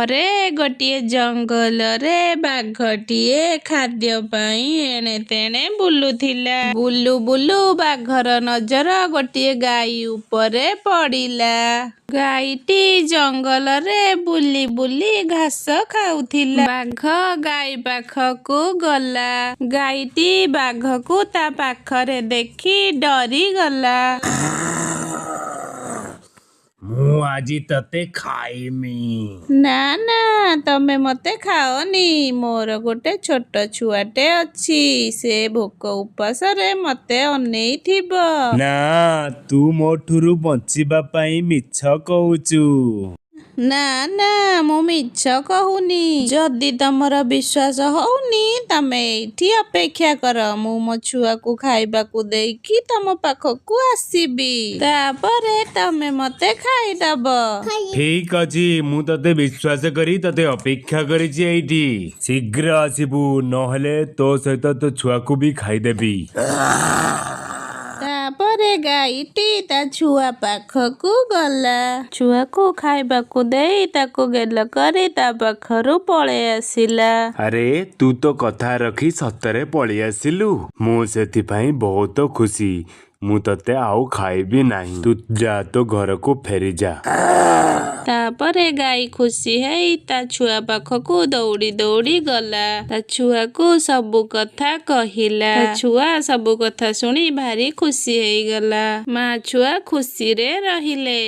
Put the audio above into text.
ଥରେ ଗୋଟିଏ ଜଙ୍ଗଲରେ ବାଘଟିଏ ଖାଦ୍ୟ ପାଇଁ ଏଣେ ତେଣେ ବୁଲୁଥିଲା। ବୁଲୁ ବୁଲୁ ବାଘର ନଜର ଗୋଟିଏ ଗାଈ ଉପରେ ପଡ଼ିଲା। ଗାଈଟି ଜଙ୍ଗଲରେ ବୁଲି ବୁଲି ଘାସ ଖାଉଥିଲା। ବାଘ ଗାଈ ପାଖକୁ ଗଲା। ଗାଈଟି ବାଘକୁ ତା ପାଖରେ ଦେଖି ଡରିଗଲା। ମୁଁ ଆଜି ତତେ ଖାଇମି। ନା ନା, ତମେ ମତେ ଖାଅନି। ମୋର ଗୋଟେ ଛୋଟ ଛୁଆଟେ ଅଛି। ସେ ଭୋକ ଉପାସରେ ମତେ ଅନେଇଥିବ। ନା, ତୁ ମୋଠୁରୁ ବଞ୍ଚିବା ପାଇଁ ମିଛ କହୁଛୁ। ନା ନା, ମୁଁ ମିଛ କହୁନି। ଯଦି ତମର ବିଶ୍ୱାସ ହଉନି ତମେ ଏଇଠି ଅପେକ୍ଷା କର। ମୁଁ ମୋ ଛୁଆକୁ ଖାଇବାକୁ ଦେଇକି ତମ ପାଖକୁ ଆସିବି। ତାପରେ ତମେ ମତେ ଖାଇଦବ। ଠିକ୍ ଅଛି, ମୁଁ ତତେ ବିଶ୍ୱାସ କରି ତତେ ଅପେକ୍ଷା କରିଛି ଏଇଠି। ଶୀଘ୍ର ଆସିବୁ, ନହେଲେ ତୋ ସହିତ ତୋ ଛୁଆକୁ ବି ଖାଇଦେବି। ତାପରେ ଗାଈଟି ତା ଛୁଆ ପାଖକୁ ଗଲା। ଛୁଆକୁ ଖାଇବାକୁ ଦେଇ ତାକୁ ଗେଲ କରି ତା ପାଖରୁ ପଳେଇ ଆସିଲା। ଆରେ, ତୁ ତ କଥା ରଖି ସତରେ ପଳେଇ ଆସିଲୁ। ମୁଁ ସେଥିପାଇଁ ବହୁତ ଖୁସି। ମୁଁ ତତେ ଆଉ ଖାଇବି ନାହିଁ। ତୁ ଯା, ତୋ ଘରକୁ ଫେରିଯା। ତାପରେ ଗାଈ ଖୁସି ହେଇ ତା ଛୁଆ ପାଖକୁ ଦୌଡ଼ି ଦୌଡ଼ି ଗଲା। ତା ଛୁଆକୁ ସବୁ କଥା କହିଲା। ତା ଛୁଆ ସବୁ କଥା ଶୁଣି ଭାରି ଖୁସି ହେଇଗଲା। ମା ଛୁଆ ଖୁସିରେ ରହିଲେ।